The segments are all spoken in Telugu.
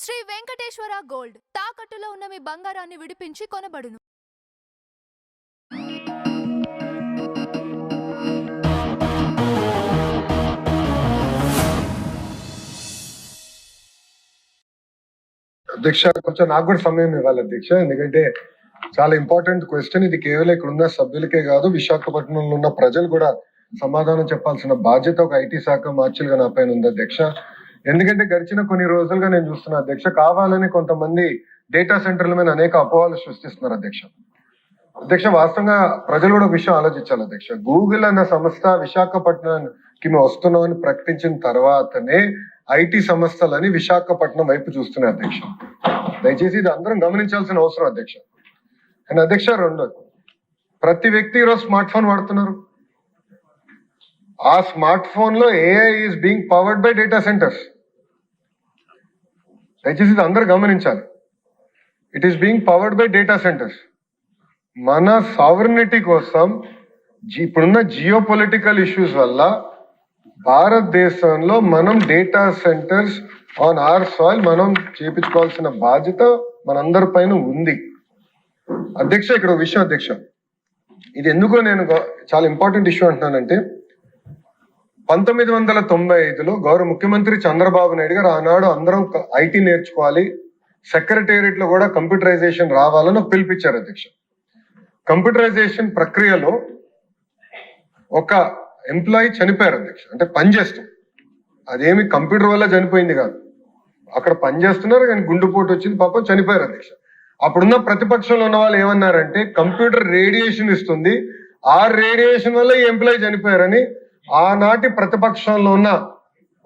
శ్రీ వెంకటేశ్వర గోల్డ్ తాకట్టులో ఉన్న మీ బంగారాన్ని విడిపించి కొనబడును. అధ్యక్ష, కొంచెం నాకు కూడా సమయం ఇవ్వాలి అధ్యక్ష, ఎందుకంటే చాలా ఇంపార్టెంట్ క్వశ్చన్ ఇది. కేవలం ఇక్కడ ఉన్న సభ్యులకే కాదు, విశాఖపట్నంలో ఉన్న ప్రజలు కూడా సమాధానం చెప్పాల్సిన బాధ్యత ఒక ఐటీ శాఖ మార్చిలుగా నా పైన ఉంది అధ్యక్ష. ఎందుకంటే గడిచిన కొన్ని రోజులుగా నేను చూస్తున్నా అధ్యక్ష, కావాలని కొంతమంది డేటా సెంటర్ల మీద అనేక అపోహలు సృష్టిస్తున్నారు అధ్యక్ష. వాస్తవంగా ప్రజలు కూడా ఒక విషయం ఆలోచించాలి అధ్యక్ష. గూగుల్ అన్న సంస్థ విశాఖపట్నానికి మేము వస్తున్నామని ప్రకటించిన తర్వాతనే ఐటీ సంస్థలని విశాఖపట్నం వైపు చూస్తున్నాయి అధ్యక్ష. దయచేసి ఇది అందరం గమనించాల్సిన అవసరం అధ్యక్ష. అండ్ అధ్యక్ష, రెండోది, ప్రతి వ్యక్తి ఈరోజు స్మార్ట్ ఫోన్ వాడుతున్నారు. ఆ స్మార్ట్ ఫోన్ లో AI is being powered by data centres. దయచేసి ఇది అందరూ గమనించాలి. It is being powered by data centres. మన సావరినిటీ కోసం ఇప్పుడున్న జియో పొలిటికల్ ఇష్యూస్ వల్ల భారతదేశంలో మనం data centres on hour soil మనం చేపించుకోవాల్సిన బాధ్యత మనందరి పైన ఉంది అధ్యక్ష. ఇక్కడ ఒక విషయం అధ్యక్ష, ఇది ఎందుకో నేను చాలా ఇంపార్టెంట్ ఇష్యూ అంటున్నానంటే, 1995లో గౌరవ ముఖ్యమంత్రి చంద్రబాబు నాయుడు గారు ఆనాడు అందరం ఐటీ నేర్చుకోవాలి, సెక్రటేరియట్ లో కూడా కంప్యూటరైజేషన్ రావాలని పిలిపించారు అధ్యక్ష. కంప్యూటరైజేషన్ ప్రక్రియలో ఒక ఎంప్లాయీ చనిపోయారు అధ్యక్ష. అంటే పనిచేస్తూ, అదేమి కంప్యూటర్ వల్ల చనిపోయింది కాదు, అక్కడ పనిచేస్తున్నారు కానీ గుండెపోటు వచ్చింది, పాపం చనిపోయారు అధ్యక్ష. అప్పుడున్న ప్రతిపక్షంలో ఉన్న వాళ్ళు ఏమన్నారంటే, కంప్యూటర్ రేడియేషన్ ఇస్తుంది, ఆ రేడియేషన్ వల్ల ఈ ఎంప్లాయీ చనిపోయారని ఆనాటి ప్రతిపక్షంలో ఉన్న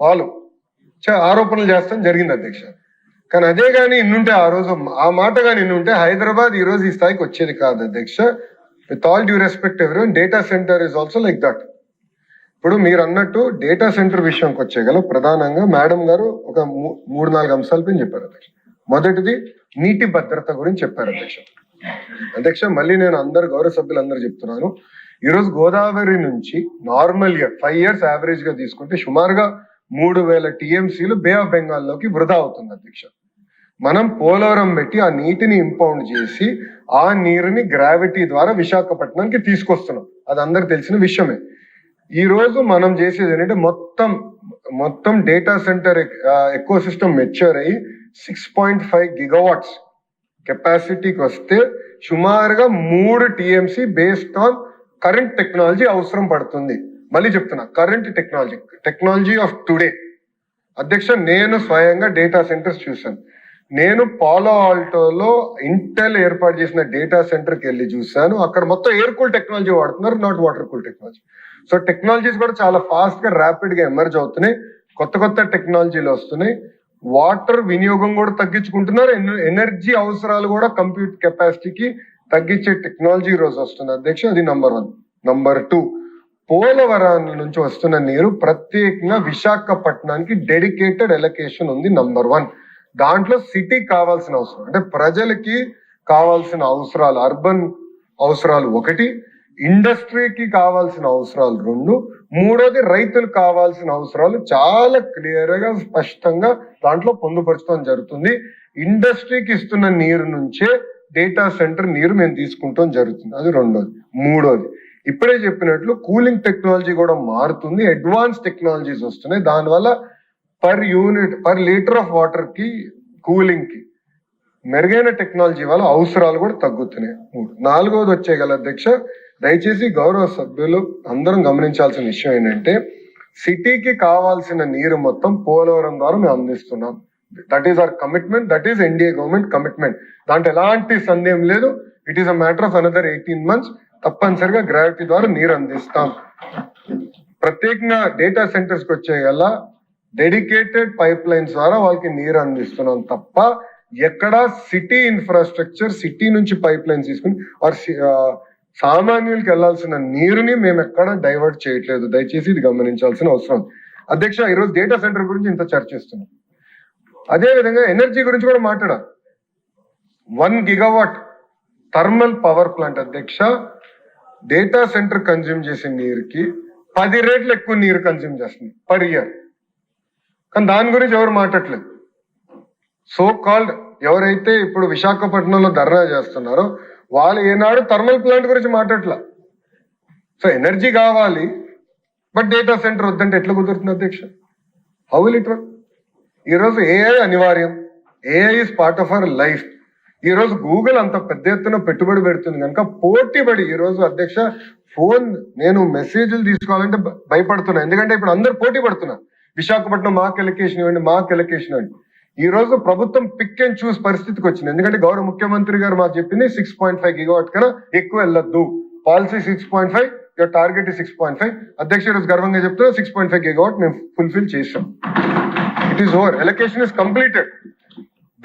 వాళ్ళు ఆరోపణలు చేస్తాం జరిగింది అధ్యక్ష. కానీ అదే కానీ ఇన్నుంటే, ఆ రోజు ఆ మాట కానీ ఇన్నుంటే హైదరాబాద్ ఈ రోజు ఈ స్థాయికి వచ్చేది కాదు అధ్యక్ష. With all due respect everyone, data centre is also like that. ఇప్పుడు మీరు అన్నట్టు డేటా సెంటర్ విషయంకి వచ్చేగల ప్రధానంగా మేడం గారు ఒక 3-4 అంశాలపై చెప్పారు అధ్యక్ష. మొదటిది నీటి భద్రత గురించి చెప్పారు అధ్యక్ష. మళ్ళీ నేను గౌరవ సభ్యులందరూ చెప్తున్నాను, ఈరోజు గోదావరి నుంచి నార్మల్ ఇయర్ 5 years యావరేజ్ గా తీసుకుంటే సుమారుగా 3000 TMCలు బే ఆఫ్ బెంగాల్ లోకి వృధా అవుతుంది అధ్యక్ష. మనం పోలవరం పెట్టి ఆ నీటిని ఇంపౌండ్ చేసి ఆ నీరుని గ్రావిటీ ద్వారా విశాఖపట్నానికి తీసుకొస్తున్నాం, అది అందరికి తెలిసిన విషయమే. ఈ రోజు మనం చేసేది ఏంటంటే, మొత్తం data centre eco system mature అయ్యి 6.5 gigawatts కెపాసిటీకి వస్తే సుమారుగా 3 TMC based on current technology అవసరం పడుతుంది. మళ్ళీ చెప్తున్నా, కరెంట్ టెక్నాలజీ ఆఫ్ టుడే అధ్యక్ష. నేను స్వయంగా డేటా సెంటర్స్ చూశాను. నేను పాలో ఆల్టోలో ఇంటెల్ ఏర్పాటు చేసిన డేటా సెంటర్కి వెళ్ళి చూశాను. అక్కడ మొత్తం ఎయిర్ కూల్ టెక్నాలజీ వాడుతున్నారు, not water cool technology. So technologies కూడా చాలా ఫాస్ట్ గా ర్యాపిడ్ గా ఎమర్జ్ అవుతున్నాయి, కొత్త టెక్నాలజీలు వస్తున్నాయి. వాటర్ వినియోగం కూడా తగ్గించుకుంటున్నారు, ఎనర్జీ అవసరాలు కూడా కంప్యూట్ కెపాసిటీకి తగ్గించే టెక్నాలజీ ఈ రోజు వస్తుంది అధ్యక్ష. అది నంబర్ 1. నంబర్ 2, పోలవరం నుంచి వస్తున్న నీరు ప్రత్యేకంగా విశాఖపట్నానికి డెడికేటెడ్ ఎలకేషన్ ఉంది. నంబర్ 1, దాంట్లో సిటీ కావాల్సిన అవసరం అంటే ప్రజలకి కావాల్సిన అవసరాలు, అర్బన్ అవసరాలు 1, ఇండస్ట్రీకి కావాల్సిన అవసరాలు 2, మూడోది రైతులకు కావాల్సిన అవసరాలు చాలా క్లియర్ గా స్పష్టంగా దాంట్లో పొందుపరచడం జరుగుతుంది. ఇండస్ట్రీకి ఇస్తున్న నీరు నుంచే డేటా సెంటర్ నీరు మేము తీసుకుంటాం జరుగుతుంది, అది 2ది. మూడోది, ఇప్పుడే చెప్పినట్లు కూలింగ్ టెక్నాలజీ కూడా మారుతుంది, అడ్వాన్స్ టెక్నాలజీస్ వస్తున్నాయి. దానివల్ల పర్ లీటర్ ఆఫ్ వాటర్ కి కూలింగ్ కి మెరుగైన టెక్నాలజీ వల్ల అవసరాలు కూడా తగ్గుతున్నాయి. 4వది వచ్చేగల అధ్యక్ష, దయచేసి గౌరవ సభ్యులు అందరం గమనించాల్సిన విషయం ఏంటంటే, సిటీకి కావాల్సిన నీరు మొత్తం పోలవరం ద్వారా మేము అందిస్తున్నాం. That is our commitment, that is NDA government commitment. దాంట్లో ఎలాంటి సందేహం లేదు. It is a matter of another 18 months తప్పనిసరిగా గ్రావిటీ ద్వారా నీరు అందిస్తాం. ప్రత్యేకంగా డేటా సెంటర్స్ కి వచ్చేగల డెడికేటెడ్ పైప్ లైన్స్ ద్వారా వాళ్ళకి నీరు అందిస్తున్నాం తప్ప ఎక్కడా సిటీ ఇన్ఫ్రాస్ట్రక్చర్, సిటీ నుంచి పైప్ లైన్స్ తీసుకుని సామాన్యులకు వెళ్లాల్సిన నీరుని మేము ఎక్కడ డైవర్ట్ చేయట్లేదు. దయచేసి ఇది గమనించాల్సిన అవసరం అధ్యక్ష. ఈరోజు డేటా సెంటర్ గురించి ఇంత చర్చిస్తున్నాం, అదే విధంగా ఎనర్జీ గురించి కూడా మాట్లాడాలి. 1 gigawatt థర్మల్ పవర్ ప్లాంట్ అధ్యక్ష, డేటా సెంటర్ కన్జ్యూమ్ చేసే నీరుకి 10 రెట్లు ఎక్కువ నీరు కన్జ్యూమ్ చేస్తుంది పర్ ఇయర్. కానీ దాని గురించి ఎవరు మాట్లాడలేదు. సో కాల్డ్ ఎవరైతే ఇప్పుడు విశాఖపట్నంలో ధర్నా చేస్తున్నారో వాళ్ళు ఏనాడు థర్మల్ ప్లాంట్ గురించి మాట్లాడట్లా. సో ఎనర్జీ కావాలి బట్ డేటా సెంటర్ వద్దంటే ఎట్లా కుదురుతుంది అధ్యక్ష? How will it work? ఈరోజు ఏఐ అనివార్యం. AI is part of our life. ఈ రోజు గూగుల్ అంత పెద్ద ఎత్తున పెట్టుబడి పెడుతుంది కనుక పోటీపడి ఈ రోజు అధ్యక్ష నేను మెసేజ్లు తీసుకోవాలంటే భయపడుతున్నా. ఎందుకంటే ఇప్పుడు అందరు పోటీ పడుతున్నారు. విశాఖపట్నం మాకు ఎలకేషన్ ఇవ్వండి, మాకు ఎలకేషన్ ఇవ్వండి. ఈ రోజు ప్రభుత్వం పిక్ అండ్ చూస్ పరిస్థితికి వచ్చింది. ఎందుకంటే గౌరవ ముఖ్యమంత్రి గారు మాకు చెప్పింది 6.5 గిగావాట్ కన్నా ఎక్కువ వెళ్ళొద్దు. Policy 6.5, your target 6.5. అధ్యక్ష ఈరోజు గర్వంగా చెప్తున్నా 6.5 గిగావాట్ మేము ఫుల్ఫిల్ చేసాం. It is over. Allocation is completed.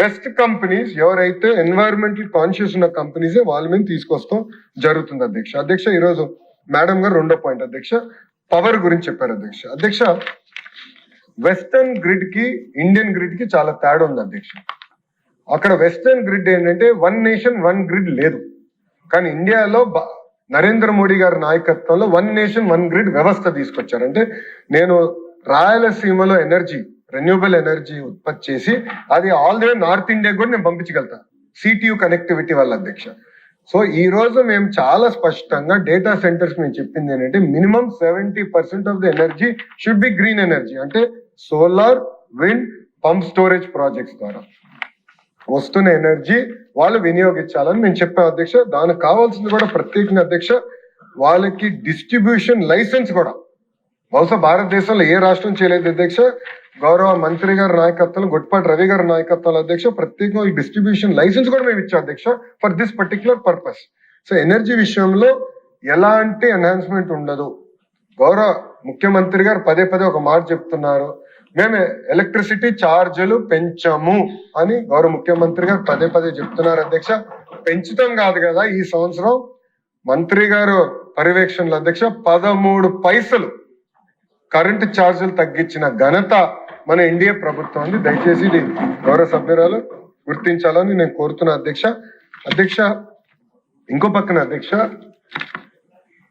Best companies ఎవరైతే ఎన్వైరన్మెంటల్ కాన్షియస్ ఉన్న కంపెనీసే వాళ్ళ మీద తీసుకొస్తాం జరుగుతుంది అధ్యక్ష. అధ్యక్ష ఈరోజు మేడం గారు రెండో పాయింట్ అధ్యక్ష పవర్ గురించి చెప్పారు అధ్యక్ష. అధ్యక్ష వెస్టర్న్ గ్రిడ్ కి ఇండియన్ గ్రిడ్ కి చాలా తేడా ఉంది అధ్యక్ష. అక్కడ వెస్టర్న్ గ్రిడ్ ఏంటంటే వన్ నేషన్ వన్ గ్రిడ్ లేదు. కానీ ఇండియాలో నరేంద్ర మోడీ గారి నాయకత్వంలో వన్ నేషన్ వన్ గ్రిడ్ వ్యవస్థ తీసుకొచ్చారు. అంటే నేను రాయలసీమలో ఎనర్జీ రెన్యూబుల్ ఎనర్జీ ఉత్పత్తి చేసి అది all the way north India కూడా నేను పంపించగలుగుతాను సిటియు కనెక్టివిటీ వల్ల అధ్యక్ష. సో ఈ రోజు మేము చాలా స్పష్టంగా డేటా సెంటర్స్ మేము చెప్పింది ఏంటంటే minimum 70% of the energy should be green energy. అంటే solar, wind, pump storage projects ద్వారా వస్తున్న ఎనర్జీ వాళ్ళు వినియోగించాలని మేము చెప్పాం అధ్యక్ష. దానికి కావాల్సింది కూడా ప్రత్యేకంగా అధ్యక్ష వాళ్ళకి డిస్ట్రిబ్యూషన్ లైసెన్స్ కూడా బహుశా భారతదేశంలో ఏ రాష్ట్రం చేయలేదు అధ్యక్ష. గౌరవ మంత్రి గారి నాయకత్వంలో గొట్పాటి రవి గారి నాయకత్వంలో అధ్యక్ష ప్రత్యేకంగా ఈ డిస్ట్రిబ్యూషన్ లైసెన్స్ కూడా మేము ఇచ్చాం అధ్యక్ష for this particular purpose. So energy విషయంలో ఎలాంటి ఎన్హాన్స్మెంట్ ఉండదు. గౌరవ ముఖ్యమంత్రి గారు పదే పదే ఒక మాట చెప్తున్నారు, మేము ఎలక్ట్రిసిటీ ఛార్జీలు పెంచాము అని గౌరవ ముఖ్యమంత్రి గారు పదే పదే చెప్తున్నారు అధ్యక్ష. పెంచుతాం కాదు కదా, ఈ సంవత్సరం మంత్రి గారు పర్యవేక్షణలో అధ్యక్ష 13 పైసలు కరెంటు ఛార్జీలు తగ్గించిన ఘనత మన ఎన్డీఏ ప్రభుత్వం ఉంది. దయచేసి ఇది గౌరవ సభ్యురాలు గుర్తించాలని నేను కోరుతున్నా అధ్యక్ష. అధ్యక్ష ఇంకో పక్కన అధ్యక్ష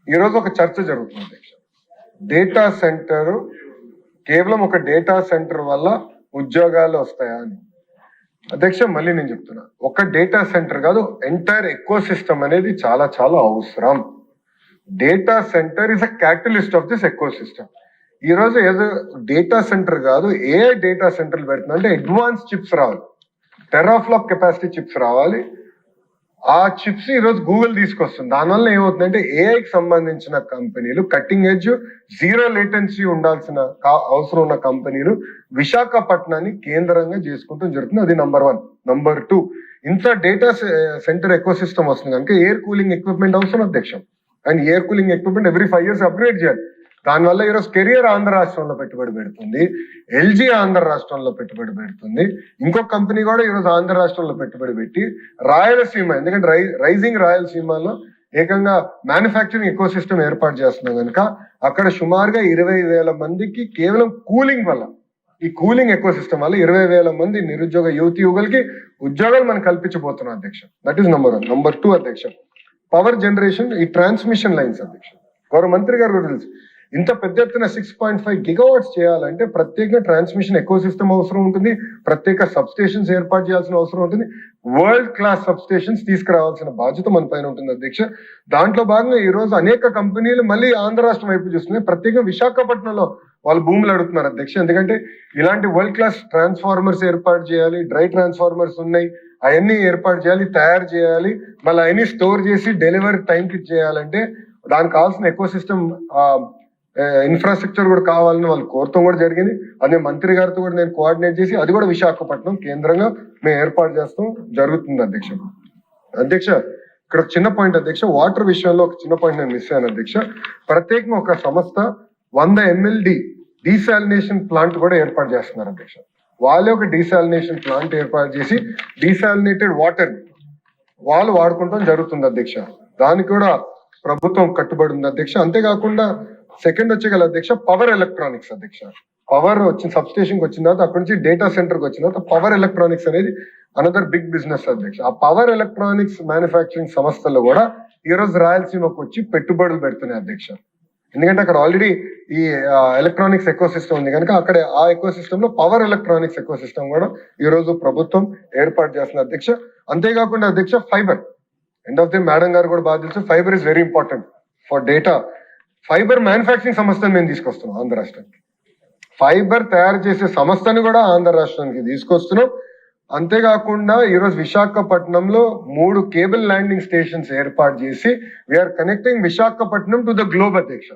ఈరోజు ఒక చర్చ జరుగుతుంది అధ్యక్ష. డేటా సెంటర్ కేవలం ఒక డేటా సెంటర్ వల్ల ఉద్యోగాలు వస్తాయా అని. అధ్యక్ష మళ్ళీ నేను చెప్తున్నా, ఒక డేటా సెంటర్ కాదు, ఎంటైర్ ఎకో సిస్టమ్ అనేది చాలా చాలా అవసరం. Data centre is a catalyst of this eco system. ఈ రోజు ఏదో డేటా సెంటర్ కాదు, ఏ డేటా సెంటర్లు పెడుతున్నా అంటే అడ్వాన్స్ చిప్స్ రావాలి, టెరాఫ్లాప్ కెపాసిటీ చిప్స్ రావాలి. ఆ చిప్స్ ఈ రోజు గూగుల్ తీసుకొస్తుంది. దానివల్ల ఏమవుతుందంటే ఏఐకి సంబంధించిన కంపెనీలు, కట్టింగ్ ఎడ్జ్, జీరో లేటెన్సీ ఉండాల్సిన అవసరం ఉన్న కంపెనీలు విశాఖపట్నాన్ని కేంద్రంగా చేసుకుంటూ జరుగుతుంది. అది నంబర్ 1. నంబర్ 2, ఇంత డేటా సెంటర్ ఎకో సిస్టమ్ వస్తుంది కనుక ఎయిర్ కూలింగ్ ఎక్విప్మెంట్ అవసరం అధ్యక్షం. And air cooling equipment every 5 years upgrade చేయాలి. దానివల్ల ఈరోజు కెరియర్ ఆంధ్ర రాష్ట్రంలో పెట్టుబడి పెడుతుంది, ఎల్జీ ఆంధ్ర రాష్ట్రంలో పెట్టుబడి పెడుతుంది, ఇంకొక కంపెనీ కూడా ఈరోజు ఆంధ్ర రాష్ట్రంలో పెట్టుబడి పెట్టి రాయలసీమ, ఎందుకంటే రైజింగ్ రాయలసీమలో ఏకంగా మ్యానుఫ్యాక్చరింగ్ ఎకో సిస్టమ్ ఏర్పాటు చేస్తున్నాం కనుక అక్కడ సుమారుగా 20,000 మందికి కేవలం కూలింగ్ వల్ల, ఈ కూలింగ్ ఎకో సిస్టమ్ వల్ల 20,000 మంది నిరుద్యోగ యువకులకి ఉద్యోగాలు మనం కల్పించబోతున్నాం అధ్యక్ష. That is number 1. నంబర్ 2 అధ్యక్ష పవర్ జనరేషన్, ఈ ట్రాన్స్మిషన్ లైన్స్ అధ్యక్ష. గౌరవ మంత్రి గారు కూడా తెలుసు, ఇంత పెద్ద ఎత్తున 6.5 గిగావాట్స్ చేయాలంటే ప్రత్యేక ట్రాన్స్మిషన్ ఎకో సిస్టమ్ అవసరం ఉంటుంది, ప్రత్యేక సబ్ స్టేషన్స్ ఏర్పాటు చేయాల్సిన అవసరం ఉంటుంది, వరల్డ్ క్లాస్ సబ్ స్టేషన్స్ తీసుకురావాల్సిన బాధ్యత మన పైన ఉంటుంది అధ్యక్ష. దాంట్లో భాగంగా ఈ రోజు అనేక కంపెనీలు మళ్ళీ ఆంధ్ర రాష్ట్రం వైపు చూస్తున్నాయి. ప్రత్యేకంగా విశాఖపట్నంలో వాళ్ళు భూములు అడుగుతున్నారు అధ్యక్ష. ఎందుకంటే ఇలాంటి వరల్డ్ క్లాస్ ట్రాన్స్ఫార్మర్స్ ఏర్పాటు చేయాలి, డ్రై ట్రాన్స్ఫార్మర్స్ ఉన్నాయి, అవన్నీ ఏర్పాటు చేయాలి, తయారు చేయాలి, మళ్ళీ అవన్నీ స్టోర్ చేసి డెలివరీ టైంకి చేయాలంటే దానికి కావాల్సిన ఎకో సిస్టమ్ ఇన్ఫ్రాస్ట్రక్చర్ కూడా కావాలని వాళ్ళు కోరటం కూడా జరిగింది. అదే మంత్రి గారితో కూడా నేను కోఆర్డినేట్ చేసి అది కూడా విశాఖపట్నం కేంద్రంగా మేము ఏర్పాటు చేస్తాం జరుగుతుంది అధ్యక్ష. అధ్యక్ష ఇక్కడ ఒక చిన్న పాయింట్ అధ్యక్ష, వాటర్ విషయంలో ఒక చిన్న పాయింట్ నేను మిస్ అయ్యాను అధ్యక్ష. ప్రత్యేకంగా ఒక సంస్థ 100 MLD డీసాలినేషన్ ప్లాంట్ కూడా ఏర్పాటు చేస్తున్నారు అధ్యక్ష. వాళ్ళే ఒక డీసాలినేషన్ ప్లాంట్ ఏర్పాటు చేసి డీసాలినేటెడ్ వాటర్ వాళ్ళు వాడుకుంటాం జరుగుతుంది అధ్యక్ష. దానికి కూడా ప్రభుత్వం కట్టుబడి ఉంది అధ్యక్ష. అంతేకాకుండా సెకండ్ వచ్చేగల అధ్యక్ష పవర్ ఎలక్ట్రానిక్స్ అధ్యక్ష. పవర్ వచ్చిన సబ్ స్టేషన్ కి వచ్చిన తర్వాత అక్కడి నుంచి డేటా సెంటర్ కి వచ్చిన తర్వాత పవర్ ఎలక్ట్రానిక్స్ అనేది అనదర్ బిగ్ బిజినెస్ అధ్యక్ష. ఆ పవర్ ఎలక్ట్రానిక్స్ మ్యానుఫ్యాక్చరింగ్ సంస్థల్లో కూడా ఈ రోజు రాయలసీమకు వచ్చి పెట్టుబడులు పెడుతున్నాయి అధ్యక్ష. ఎందుకంటే అక్కడ ఆల్రెడీ ఈ ఎలక్ట్రానిక్స్ ఎకో సిస్టమ్ ఉంది కనుక అక్కడ ఆ ఎకో సిస్టమ్ లో పవర్ ఎలక్ట్రానిక్స్ ఎకో సిస్టమ్ కూడా ఈ రోజు ప్రభుత్వం ఏర్పాటు చేస్తున్న అధ్యక్ష. అంతేకాకుండా అధ్యక్ష fibre, end of the madam గారు కూడా బాగా తెలుసు, fibre is very important for data. Fibre manufacturing సంస్థను మేము తీసుకొస్తున్నాం ఆంధ్ర రాష్ట్రానికి. ఫైబర్ తయారు చేసే సంస్థని కూడా ఆంధ్ర రాష్ట్రానికి తీసుకొస్తున్నాం. అంతేకాకుండా ఈరోజు విశాఖపట్నంలో 3 కేబుల్ ల్యాండింగ్ స్టేషన్స్ ఏర్పాటు చేసి we're connecting Visakhapatnam to the globe అధ్యక్ష.